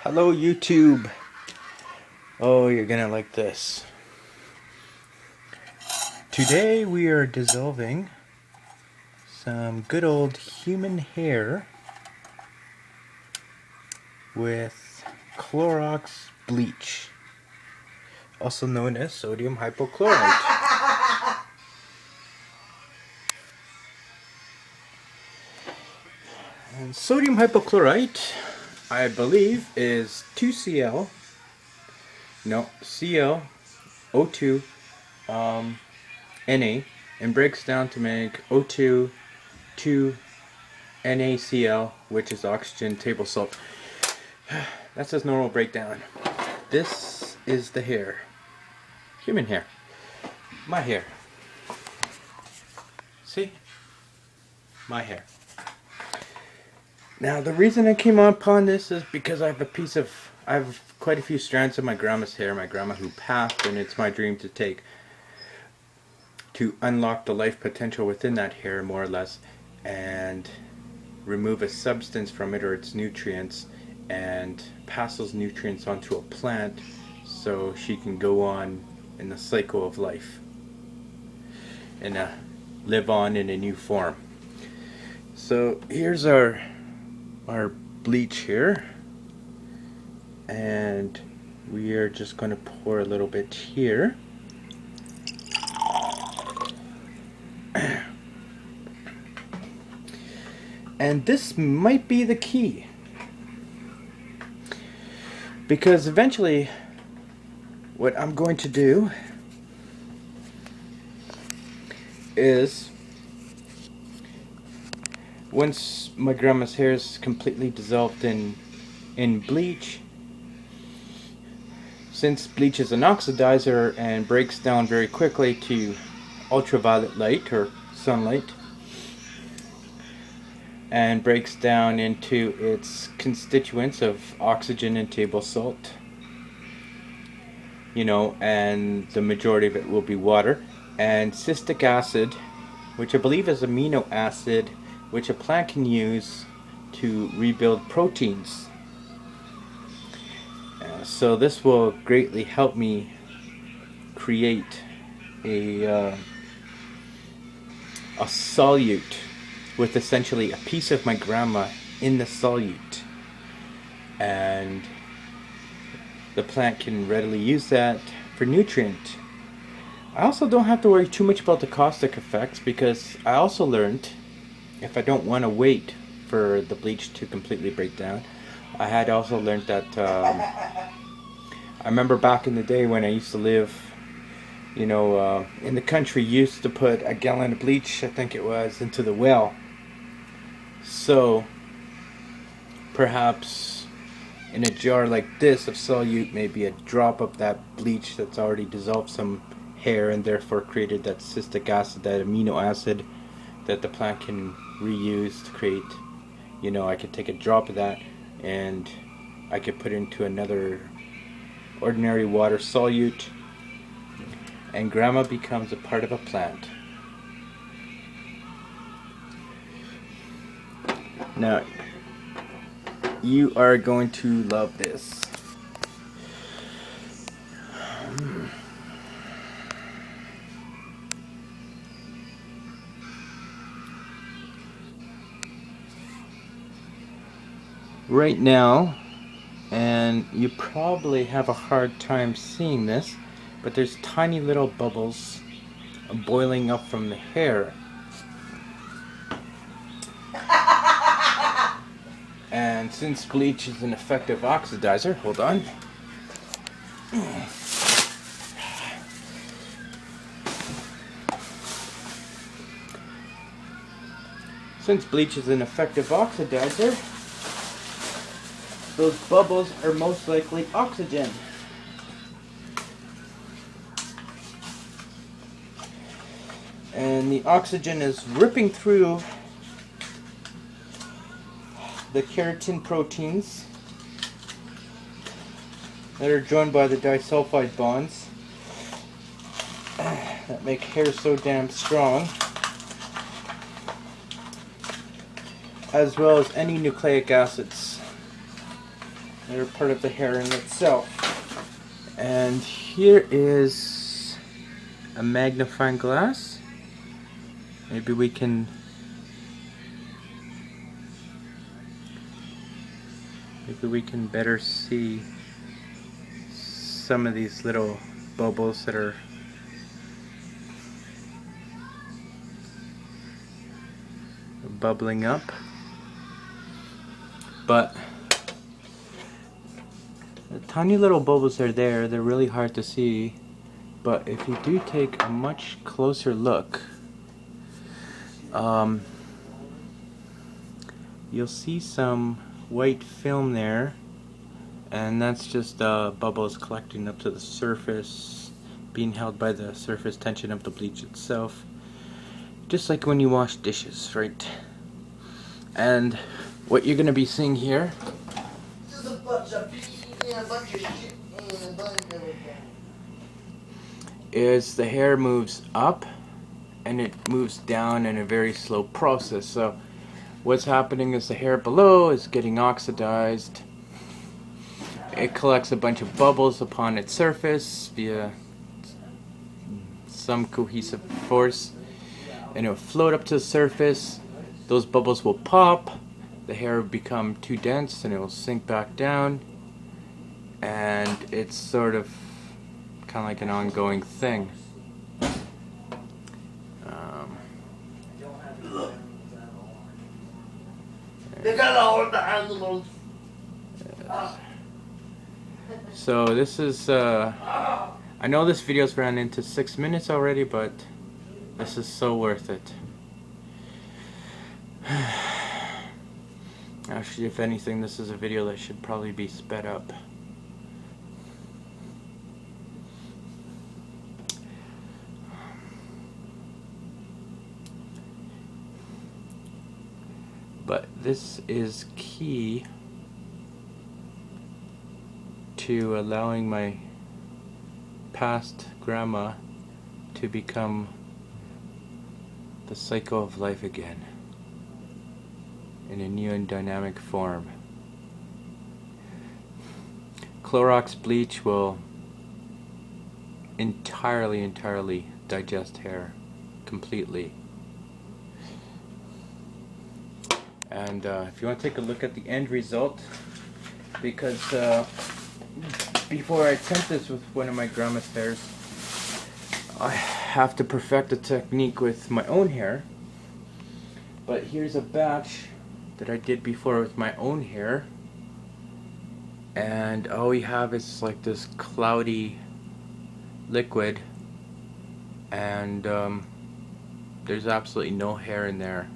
Hello YouTube. Oh, you're gonna like this. Today we are dissolving some good old human hair with Clorox Bleach, also known as sodium hypochlorite. And sodium hypochlorite, I believe, is 2Cl. No, Cl, O2, Na, and breaks down to make O2, 2 NaCl, which is oxygen table salt. That's his normal breakdown. This is the hair. Human hair. My hair. See? My hair. Now the reason I came upon this is because I have quite a few strands of my grandma's hair, my grandma who passed, and it's my dream to unlock the life potential within that hair, more or less, and remove a substance from it or its nutrients and pass those nutrients onto a plant so she can go on in the cycle of life and live on in a new form. So here's our bleach here, and we are just going to pour a little bit here. And this might be the key, because eventually what I'm going to do is, once my grandma's hair is completely dissolved in bleach, since bleach is an oxidizer and breaks down very quickly to ultraviolet light or sunlight, and breaks down into its constituents of oxygen and table salt, and the majority of it will be water, and citric acid, which I believe is amino acid, which a plant can use to rebuild proteins. So this will greatly help me create a solute with essentially a piece of my grandma in the solute, and the plant can readily use that for nutrient. I also don't have to worry too much about the caustic effects, because I also learned, if I don't want to wait for the bleach to completely break down, I had also learned that I remember back in the day when I used to live in the country, used to put a gallon of bleach, I think it was, into the well. So perhaps in a jar like this of solute, maybe a drop of that bleach that's already dissolved some hair and therefore created that citric acid, that amino acid that the plant can reuse to create, I could take a drop of that and I could put into another ordinary water solute, and grandma becomes a part of a plant. Now, you are going to love this. Right now, and you probably have a hard time seeing this, but there's tiny little bubbles boiling up from the hair. And since bleach is an effective oxidizer, hold on. Since bleach is an effective oxidizer, those bubbles are most likely oxygen. And the oxygen is ripping through the keratin proteins that are joined by the disulfide bonds that make hair so damn strong, as well as any nucleic acids They're part of the hair in itself. And here is a magnifying glass. Maybe we can better see some of these little bubbles that are bubbling up. But the tiny little bubbles are there. They're really hard to see. But if you do take a much closer look, you'll see some white film there, and that's just bubbles collecting up to the surface, being held by the surface tension of the bleach itself, just like when you wash dishes, right? And what you're going to be seeing here is the hair moves up and it moves down in a very slow process. So what's happening is the hair below is getting oxidized. It collects a bunch of bubbles upon its surface via some cohesive force, and it will float up to the surface. Those bubbles will pop, the hair will become too dense, and it will sink back down, and it's sort of kind of like an ongoing thing. So this is, I know this video's ran into 6 minutes already, but this is so worth it. Actually, if anything, this is a video that should probably be sped up. But this is key to allowing my past grandma to become the cycle of life again in a new and dynamic form. Clorox Bleach will entirely digest hair completely. And if you want to take a look at the end result, because before I attempt this with one of my grandma's hairs, I have to perfect the technique with my own hair. But here's a batch that I did before with my own hair, and all we have is like this cloudy liquid, and there's absolutely no hair in there.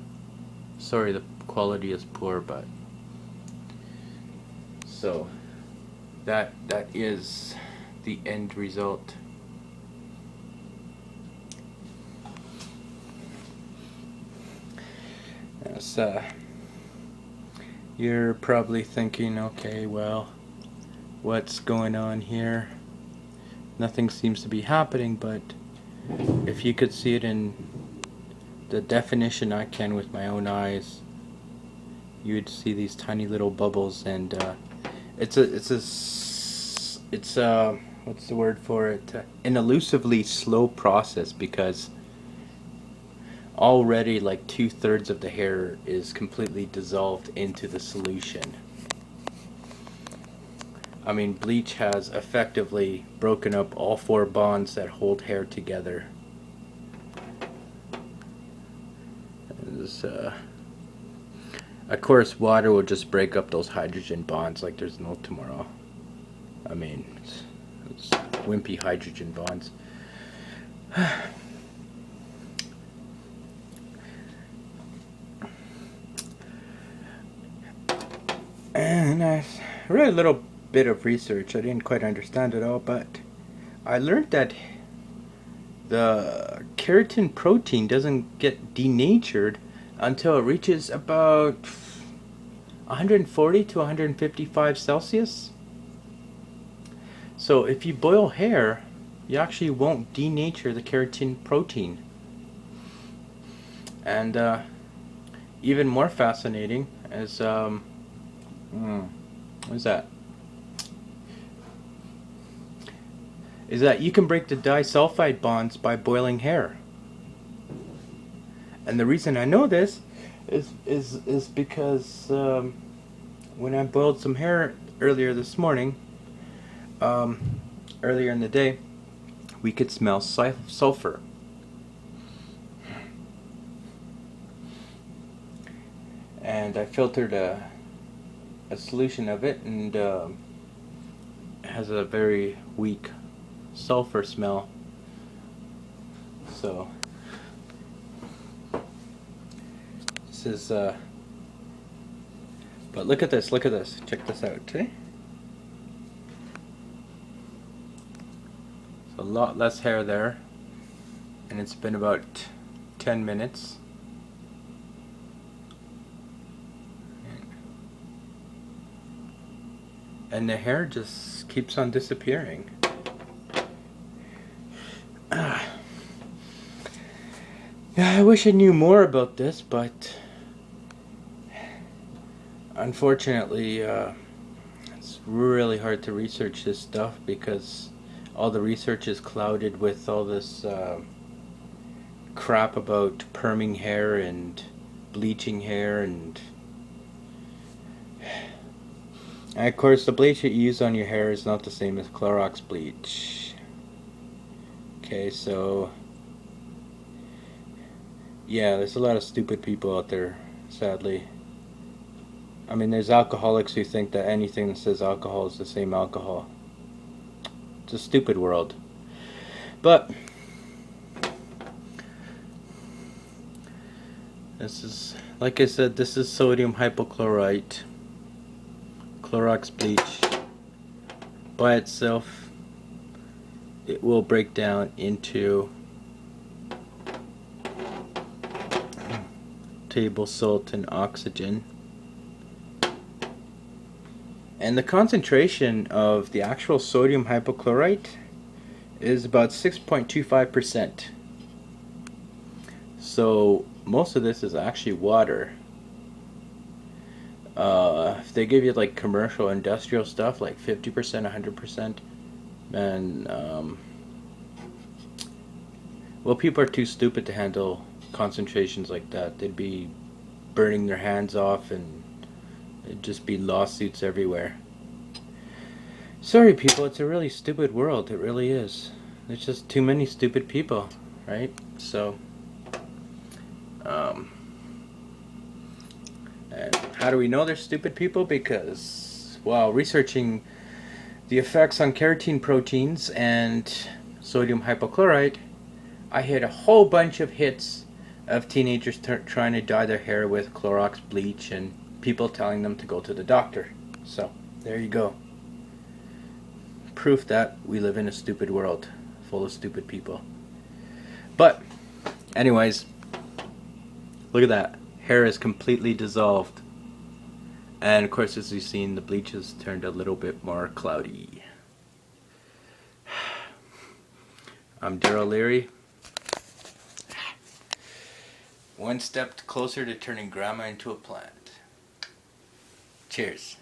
Sorry, the quality is poor, but so that is the end result. Yes, you're probably thinking, okay, well, what's going on here? Nothing seems to be happening, but if you could see it in the definition I can with my own eyes, you'd see these tiny little bubbles, and it's what's the word for it? An elusively slow process, because already like 2/3 of the hair is completely dissolved into the solution. I mean, bleach has effectively broken up all 4 bonds that hold hair together. Of course, water will just break up those hydrogen bonds like there's no tomorrow. I mean, it's wimpy hydrogen bonds. And I read a little bit of research. I didn't quite understand it all, but I learned that the keratin protein doesn't get denatured until it reaches about 140 to 155 Celsius. So if you boil hair, you actually won't denature the keratin protein. And even more fascinating is what is that? is that you can break the disulfide bonds by boiling hair. And the reason I know this is because when I boiled some hair earlier this morning, earlier in the day, we could smell sulfur. And I filtered a solution of it, and it has a very weak sulfur smell. So this is but look at this, check this out, okay? A lot less hair there, and it's been about 10 minutes. And the hair just keeps on disappearing. Yeah, I wish I knew more about this, but unfortunately it's really hard to research this stuff because all the research is clouded with all this crap about perming hair and bleaching hair, and of course the bleach that you use on your hair is not the same as Clorox bleach. Okay, so yeah, there's a lot of stupid people out there, sadly. I mean, there's alcoholics who think that anything that says alcohol is the same alcohol. It's a stupid world. But this is, like I said, this is sodium hypochlorite, Clorox bleach. By itself, it will break down into table salt and oxygen. And the concentration of the actual sodium hypochlorite is about 6.25%. So most of this is actually water. If they give you like commercial industrial stuff like 50%, 100%, and well, people are too stupid to handle concentrations like that. They'd be burning their hands off, and it'd just be lawsuits everywhere. Sorry people, it's a really stupid world. It really is. There's just too many stupid people, right? So and how do we know they're stupid people? Because while researching the effects on keratin proteins and sodium hypochlorite, I hit a whole bunch of hits of teenagers trying to dye their hair with Clorox bleach and people telling them to go to the doctor. So there you go. Proof that we live in a stupid world full of stupid people. But anyways, look at that. Hair is completely dissolved. And of course, as you've seen, the bleach has turned a little bit more cloudy. I'm Darryl Learie. One step closer to turning grandma into a plant. Cheers.